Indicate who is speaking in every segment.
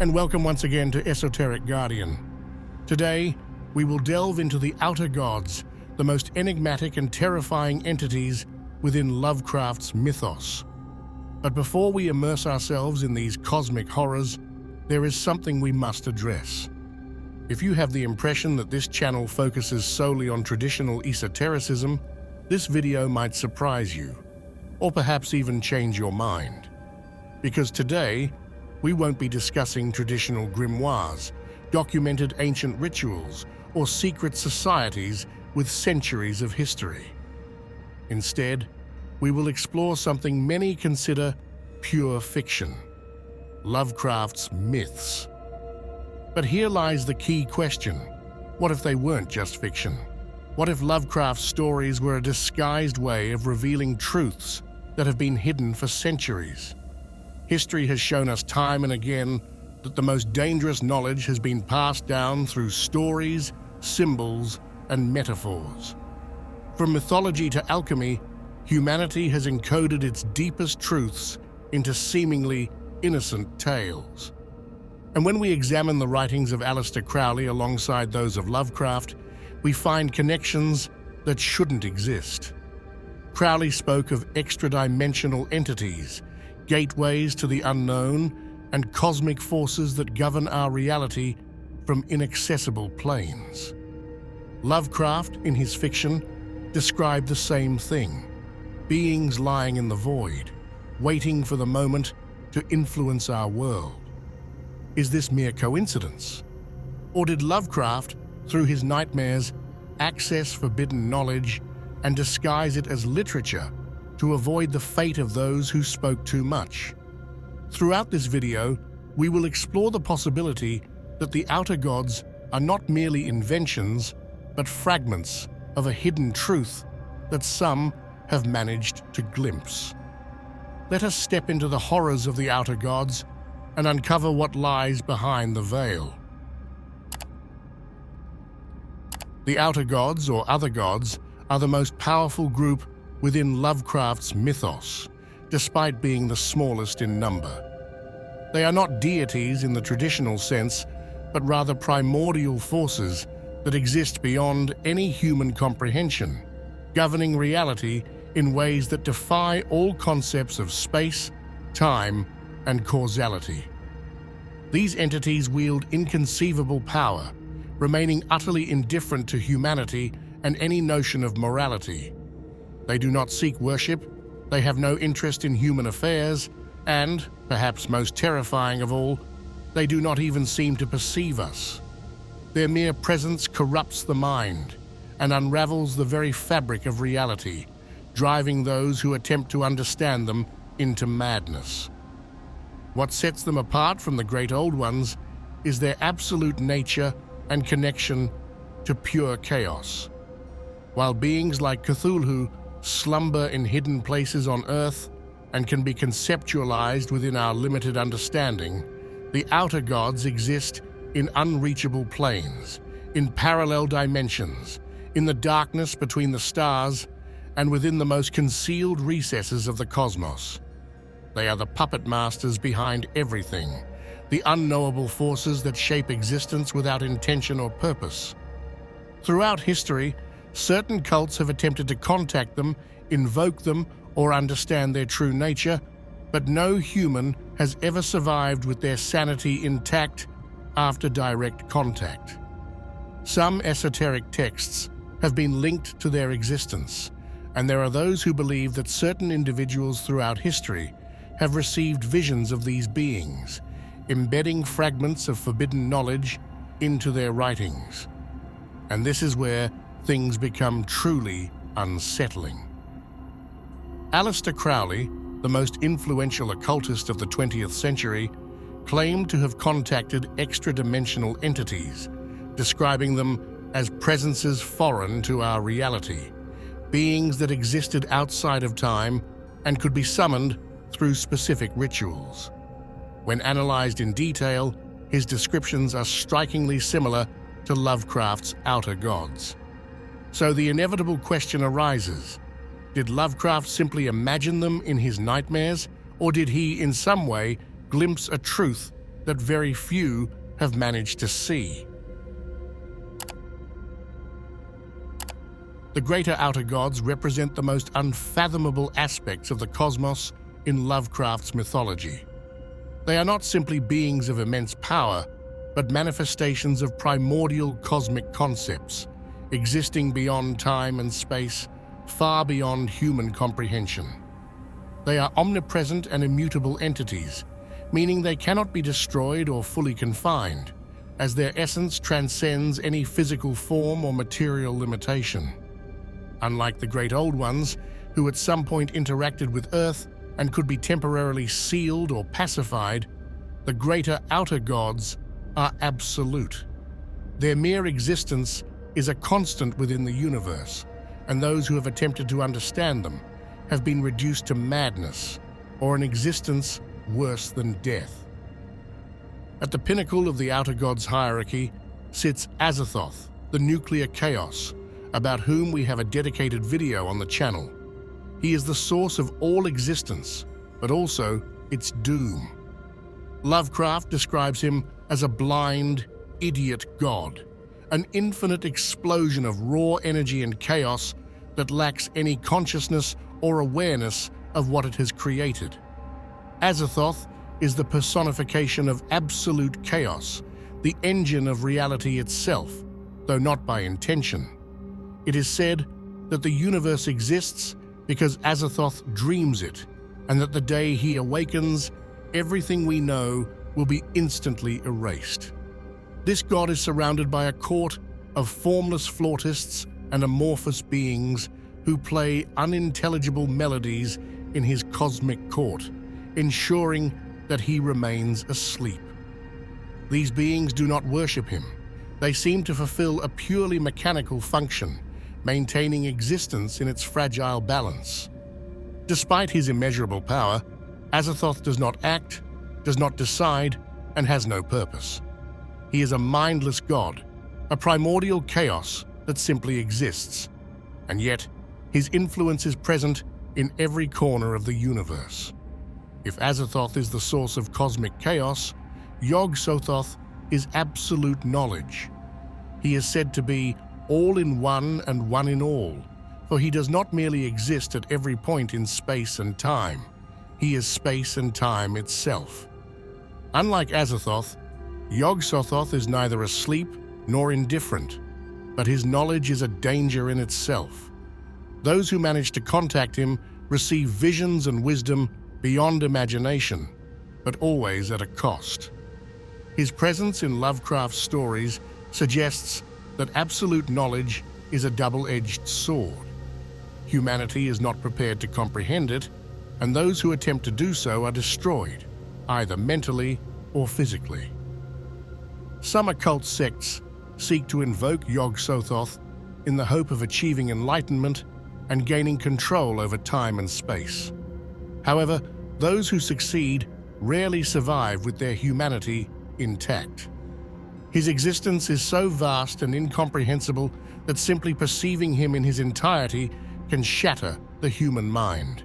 Speaker 1: and welcome once again to Esoteric Guardian. Today, we will delve into the outer gods, the most enigmatic and terrifying entities within Lovecraft's mythos. But before we immerse ourselves in these cosmic horrors, there is something we must address. If you have the impression that this channel focuses solely on traditional esotericism, this video might surprise you, or perhaps even change your mind. Because today, we won't be discussing traditional grimoires, documented ancient rituals, or secret societies with centuries of history. Instead, we will explore something many consider pure fiction: Lovecraft's myths. But here lies the key question: what if they weren't just fiction? What if Lovecraft's stories were a disguised way of revealing truths that have been hidden for centuries? History has shown us time and again that the most dangerous knowledge has been passed down through stories, symbols, and metaphors. From mythology to alchemy, humanity has encoded its deepest truths into seemingly innocent tales. And when we examine the writings of Aleister Crowley alongside those of Lovecraft, we find connections that shouldn't exist. Crowley spoke of extra-dimensional entities, gateways to the unknown, and cosmic forces that govern our reality from inaccessible planes. Lovecraft, in his fiction, described the same thing: beings lying in the void, waiting for the moment to influence our world. Is this mere coincidence? Or did Lovecraft, through his nightmares, access forbidden knowledge and disguise it as literature to avoid the fate of those who spoke too much? Throughout this video, we will explore the possibility that the outer gods are not merely inventions, but fragments of a hidden truth that some have managed to glimpse. Let us step into the horrors of the outer gods and uncover what lies behind the veil. The outer gods, or other gods, are the most powerful group within Lovecraft's mythos, despite being the smallest in number. They are not deities in the traditional sense, but rather primordial forces that exist beyond any human comprehension, governing reality in ways that defy all concepts of space, time, and causality. These entities wield inconceivable power, remaining utterly indifferent to humanity and any notion of morality. They do not seek worship, they have no interest in human affairs, and, perhaps most terrifying of all, they do not even seem to perceive us. Their mere presence corrupts the mind and unravels the very fabric of reality, driving those who attempt to understand them into madness. What sets them apart from the great old ones is their absolute nature and connection to pure chaos. While beings like Cthulhu slumber in hidden places on Earth and can be conceptualized within our limited understanding, the outer gods exist in unreachable planes, in parallel dimensions, in the darkness between the stars, and within the most concealed recesses of the cosmos. They are the puppet masters behind everything, the unknowable forces that shape existence without intention or purpose. Throughout history, certain cults have attempted to contact them, invoke them, or understand their true nature, but no human has ever survived with their sanity intact after direct contact. Some esoteric texts have been linked to their existence, and there are those who believe that certain individuals throughout history have received visions of these beings, embedding fragments of forbidden knowledge into their writings. And this is where things become truly unsettling. Aleister Crowley, the most influential occultist of the 20th century, claimed to have contacted extra-dimensional entities, describing them as presences foreign to our reality, beings that existed outside of time and could be summoned through specific rituals. When analyzed in detail, his descriptions are strikingly similar to Lovecraft's outer gods. So the inevitable question arises: did Lovecraft simply imagine them in his nightmares, or did he, in some way, glimpse a truth that very few have managed to see. The greater outer gods represent the most unfathomable aspects of the cosmos in Lovecraft's mythology. They are not simply beings of immense power, but manifestations of primordial cosmic concepts, existing beyond time and space, far beyond human comprehension. They are omnipresent and immutable entities, meaning they cannot be destroyed or fully confined, as their essence transcends any physical form or material limitation. Unlike the Great Old Ones, who at some point interacted with Earth and could be temporarily sealed or pacified, the greater outer gods are absolute. Their mere existence is a constant within the universe, and those who have attempted to understand them have been reduced to madness or an existence worse than death. At the pinnacle of the outer gods hierarchy sits Azathoth, the nuclear chaos, about whom we have a dedicated video on the channel. He is the source of all existence, but also its doom. Lovecraft describes him as a blind, idiot god, an infinite explosion of raw energy and chaos that lacks any consciousness or awareness of what it has created. Azathoth is the personification of absolute chaos, the engine of reality itself, though not by intention. It is said that the universe exists because Azathoth dreams it, and that the day he awakens, everything we know will be instantly erased. This god is surrounded by a court of formless flautists and amorphous beings who play unintelligible melodies in his cosmic court, ensuring that he remains asleep. These beings do not worship him. They seem to fulfill a purely mechanical function, maintaining existence in its fragile balance. Despite his immeasurable power, Azathoth does not act, does not decide, and has no purpose. He is a mindless god, a primordial chaos that simply exists. And yet, his influence is present in every corner of the universe. If Azathoth is the source of cosmic chaos, Yog-Sothoth is absolute knowledge. He is said to be all in one and one in all, for he does not merely exist at every point in space and time. He is space and time itself. Unlike Azathoth, Yog-Sothoth is neither asleep nor indifferent, but his knowledge is a danger in itself. Those who manage to contact him receive visions and wisdom beyond imagination, but always at a cost. His presence in Lovecraft's stories suggests that absolute knowledge is a double-edged sword. Humanity is not prepared to comprehend it, and those who attempt to do so are destroyed, either mentally or physically. Some occult sects seek to invoke Yog-Sothoth in the hope of achieving enlightenment and gaining control over time and space. However, those who succeed rarely survive with their humanity intact. His existence is so vast and incomprehensible that simply perceiving him in his entirety can shatter the human mind.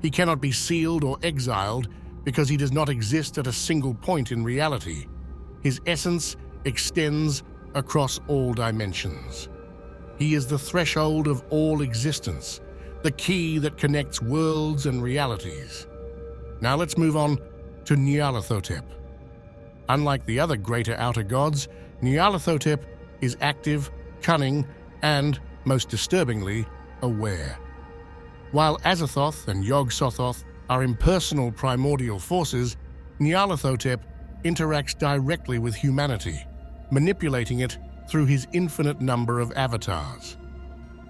Speaker 1: He cannot be sealed or exiled because he does not exist at a single point in reality. His essence extends across all dimensions. He is the threshold of all existence, the key that connects worlds and realities. Now let's move on to Nyarlathotep. Unlike the other greater outer gods, Nyarlathotep is active, cunning, and, most disturbingly, aware. While Azathoth and Yog-Sothoth are impersonal primordial forces, Nyarlathotep interacts directly with humanity, manipulating it through his infinite number of avatars.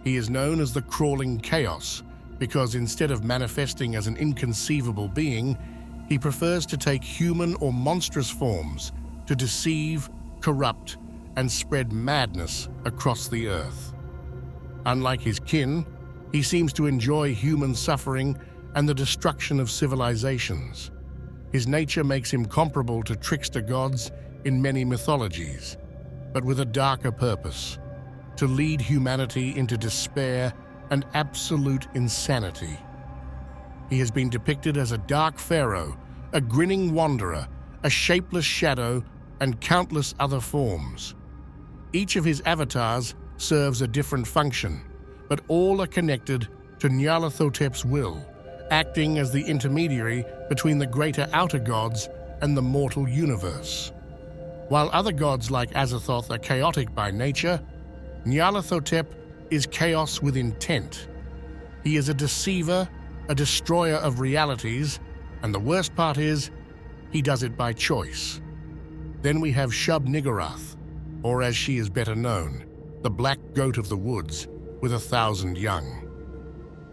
Speaker 1: He is known as the Crawling Chaos because instead of manifesting as an inconceivable being, he prefers to take human or monstrous forms to deceive, corrupt, and spread madness across the earth. Unlike his kin, he seems to enjoy human suffering and the destruction of civilizations. His nature makes him comparable to trickster gods in many mythologies, but with a darker purpose: to lead humanity into despair and absolute insanity. He has been depicted as a dark pharaoh, a grinning wanderer, a shapeless shadow, and countless other forms. Each of his avatars serves a different function, but all are connected to Nyarlathotep's will, acting as the intermediary between the greater outer gods and the mortal universe. While other gods like Azathoth are chaotic by nature, Nyarlathotep is chaos with intent. He is a deceiver, a destroyer of realities, and the worst part is, he does it by choice. Then we have Shub-Niggurath, or as she is better known, the black goat of the woods with 1,000 young.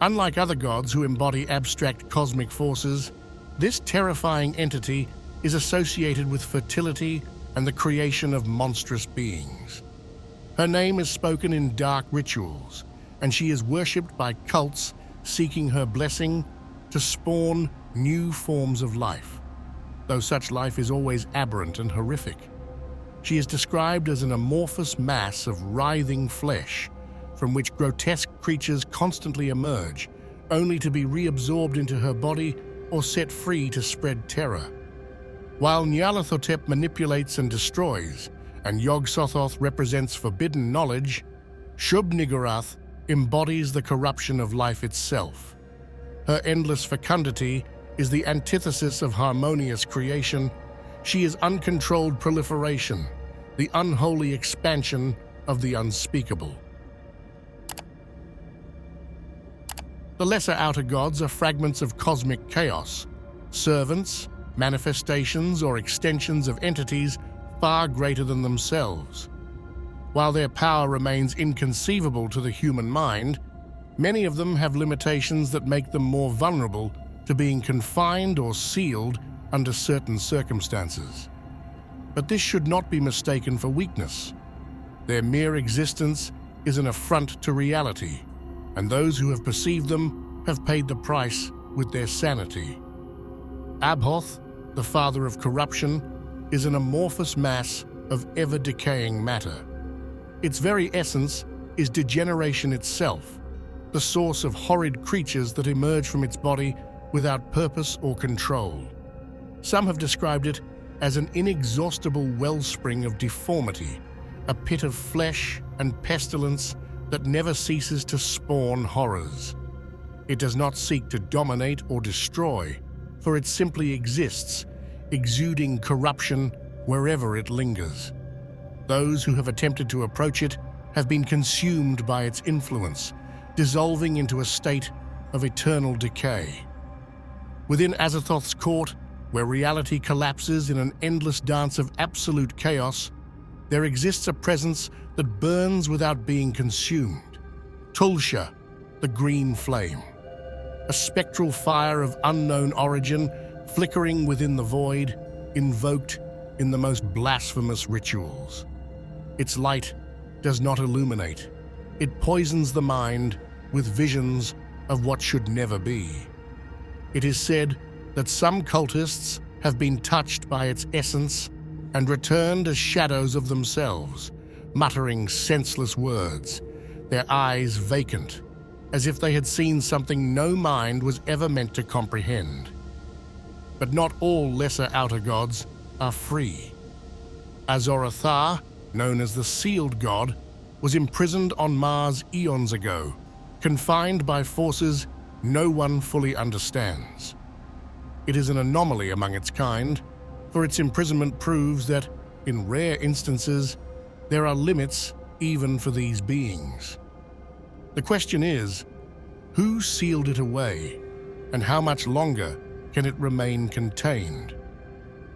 Speaker 1: Unlike other gods who embody abstract cosmic forces, this terrifying entity is associated with fertility and the creation of monstrous beings. Her name is spoken in dark rituals, and she is worshipped by cults seeking her blessing to spawn new forms of life, though such life is always aberrant and horrific. She is described as an amorphous mass of writhing flesh, from which grotesque creatures constantly emerge, only to be reabsorbed into her body or set free to spread terror. While Nyarlathotep manipulates and destroys, and Yog-Sothoth represents forbidden knowledge, Shub-Niggurath embodies the corruption of life itself. Her endless fecundity is the antithesis of harmonious creation. She is uncontrolled proliferation, the unholy expansion of the unspeakable. The lesser outer gods are fragments of cosmic chaos, servants, manifestations, or extensions of entities far greater than themselves. While their power remains inconceivable to the human mind, many of them have limitations that make them more vulnerable to being confined or sealed under certain circumstances. But this should not be mistaken for weakness. Their mere existence is an affront to reality, and those who have perceived them have paid the price with their sanity. Abhoth, the father of corruption, is an amorphous mass of ever-decaying matter. Its very essence is degeneration itself, the source of horrid creatures that emerge from its body without purpose or control. Some have described it as an inexhaustible wellspring of deformity, a pit of flesh and pestilence that never ceases to spawn horrors. It does not seek to dominate or destroy, for it simply exists, exuding corruption wherever it lingers. Those who have attempted to approach it have been consumed by its influence, dissolving into a state of eternal decay. Within Azathoth's court, where reality collapses in an endless dance of absolute chaos, there exists a presence that burns without being consumed. Tulsha, the green flame. A spectral fire of unknown origin, flickering within the void, invoked in the most blasphemous rituals. Its light does not illuminate. It poisons the mind with visions of what should never be. It is said that some cultists have been touched by its essence and returned as shadows of themselves, muttering senseless words, their eyes vacant, as if they had seen something no mind was ever meant to comprehend. But not all lesser outer gods are free. Azathoth, known as the Sealed God, was imprisoned on Mars eons ago, confined by forces no one fully understands. It is an anomaly among its kind, for its imprisonment proves that, in rare instances, there are limits even for these beings. The question is, who sealed it away, and how much longer can it remain contained?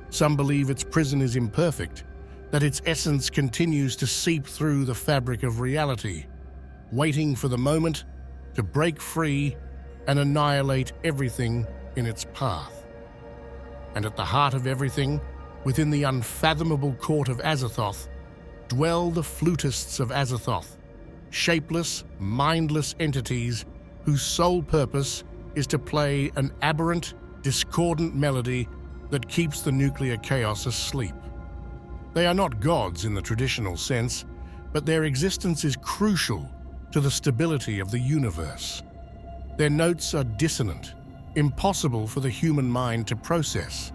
Speaker 1: Some believe its prison is imperfect, that its essence continues to seep through the fabric of reality, waiting for the moment to break free and annihilate everything in its path. And at the heart of everything, within the unfathomable court of Azathoth, dwell the flutists of Azathoth, shapeless, mindless entities whose sole purpose is to play an aberrant, discordant melody that keeps the nuclear chaos asleep. They are not gods in the traditional sense, but their existence is crucial to the stability of the universe. Their notes are dissonant, impossible for the human mind to process,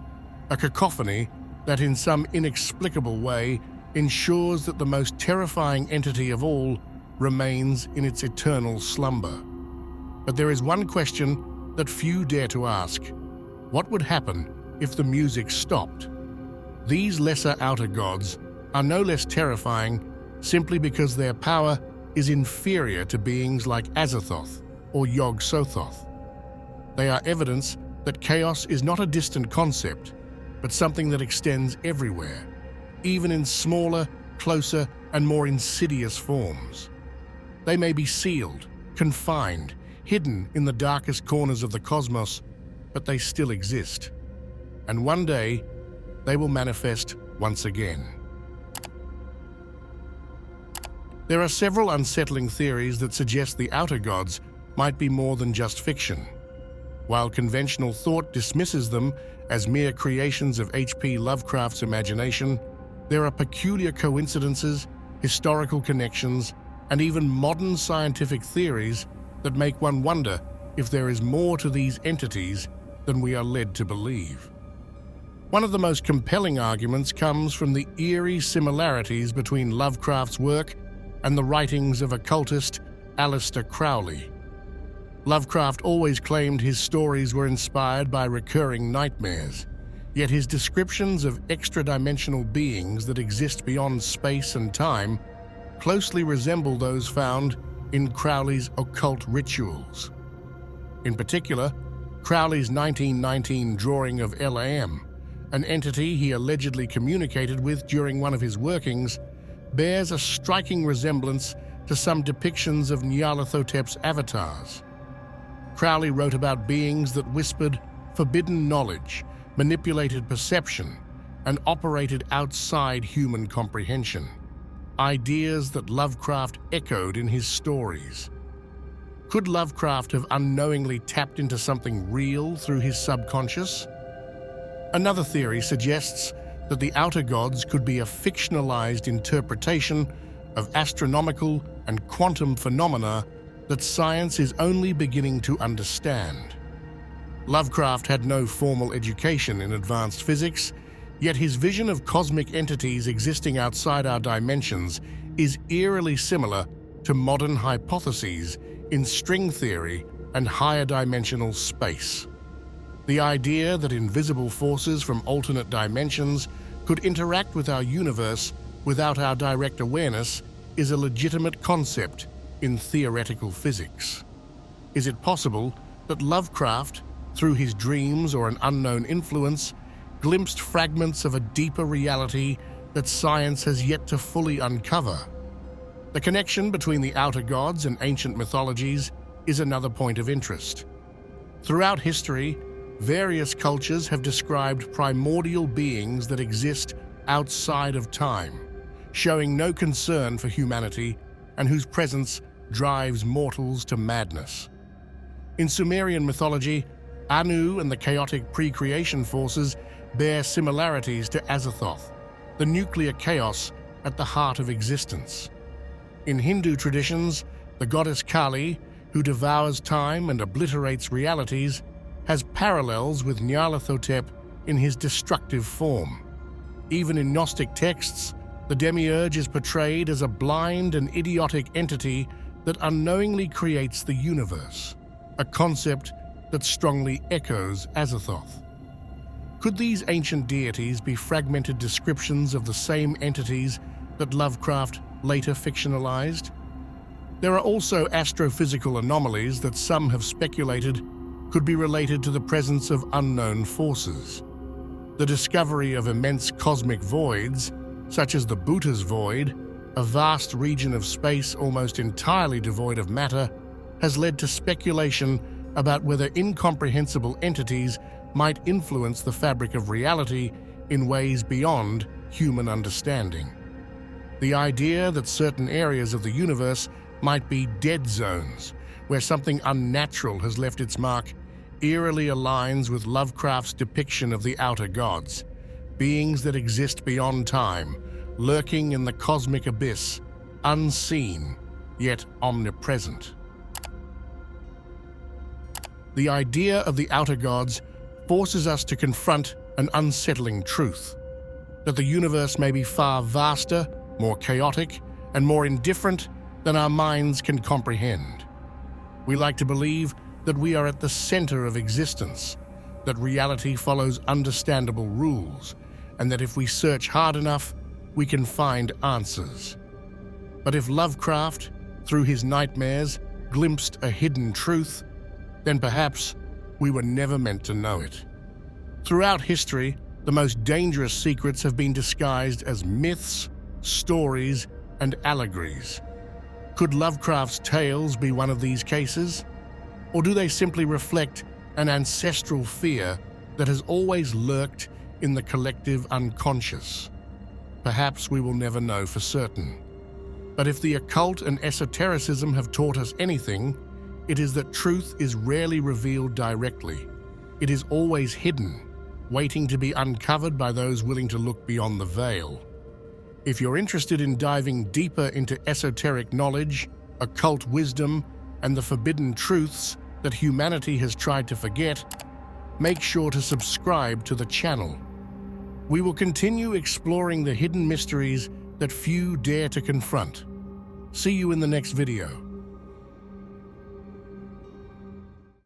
Speaker 1: a cacophony that in some inexplicable way ensures that the most terrifying entity of all remains in its eternal slumber. But there is one question that few dare to ask. What would happen if the music stopped? These lesser outer gods are no less terrifying simply because their power is inferior to beings like Azathoth or Yog-Sothoth. They are evidence that chaos is not a distant concept, but something that extends everywhere, even in smaller, closer, and more insidious forms. They may be sealed, confined, hidden in the darkest corners of the cosmos, but they still exist. And one day, they will manifest once again. There are several unsettling theories that suggest the outer gods might be more than just fiction. While conventional thought dismisses them as mere creations of H.P. Lovecraft's imagination, there are peculiar coincidences, historical connections, and even modern scientific theories that make one wonder if there is more to these entities than we are led to believe. One of the most compelling arguments comes from the eerie similarities between Lovecraft's work and the writings of occultist Aleister Crowley. Lovecraft always claimed his stories were inspired by recurring nightmares, yet his descriptions of extra-dimensional beings that exist beyond space and time closely resemble those found in Crowley's occult rituals. In particular, Crowley's 1919 drawing of Elam, an entity he allegedly communicated with during one of his workings, bears a striking resemblance to some depictions of Nyarlathotep's avatars. Crowley wrote about beings that whispered forbidden knowledge, manipulated perception, and operated outside human comprehension. Ideas that Lovecraft echoed in his stories. Could Lovecraft have unknowingly tapped into something real through his subconscious? Another theory suggests that the outer gods could be a fictionalized interpretation of astronomical and quantum phenomena that science is only beginning to understand. Lovecraft had no formal education in advanced physics, yet his vision of cosmic entities existing outside our dimensions is eerily similar to modern hypotheses in string theory and higher dimensional space. The idea that invisible forces from alternate dimensions could interact with our universe without our direct awareness is a legitimate concept in theoretical physics. Is it possible that Lovecraft, through his dreams or an unknown influence, glimpsed fragments of a deeper reality that science has yet to fully uncover? The connection between the outer gods and ancient mythologies is another point of interest. Throughout history, various cultures have described primordial beings that exist outside of time, showing no concern for humanity and whose presence drives mortals to madness. In Sumerian mythology, Anu and the chaotic pre-creation forces bear similarities to Azathoth, the nuclear chaos at the heart of existence. In Hindu traditions, the goddess Kali, who devours time and obliterates realities, has parallels with Nyarlathotep in his destructive form. Even in Gnostic texts, the demiurge is portrayed as a blind and idiotic entity that unknowingly creates the universe, a concept that strongly echoes Azathoth. Could these ancient deities be fragmented descriptions of the same entities that Lovecraft later fictionalized? There are also astrophysical anomalies that some have speculated could be related to the presence of unknown forces. The discovery of immense cosmic voids, such as the Bhuta's Void, a vast region of space almost entirely devoid of matter, has led to speculation about whether incomprehensible entities might influence the fabric of reality in ways beyond human understanding. The idea that certain areas of the universe might be dead zones, where something unnatural has left its mark, eerily aligns with Lovecraft's depiction of the outer gods, beings that exist beyond time, lurking in the cosmic abyss, unseen, yet omnipresent. The idea of the outer gods forces us to confront an unsettling truth. that the universe may be far vaster, more chaotic, and more indifferent than our minds can comprehend. We like to believe that we are at the center of existence, that reality follows understandable rules, and that if we search hard enough, we can find answers. But if Lovecraft, through his nightmares, glimpsed a hidden truth, then perhaps we were never meant to know it. Throughout history, the most dangerous secrets have been disguised as myths, stories, and allegories. Could Lovecraft's tales be one of these cases? Or do they simply reflect an ancestral fear that has always lurked in the collective unconscious? Perhaps we will never know for certain. But if the occult and esotericism have taught us anything, it is that truth is rarely revealed directly. It is always hidden, waiting to be uncovered by those willing to look beyond the veil. If you're interested in diving deeper into esoteric knowledge, occult wisdom, and the forbidden truths that humanity has tried to forget, make sure to subscribe to the channel. We will continue exploring the hidden mysteries that few dare to confront. See you in the next video.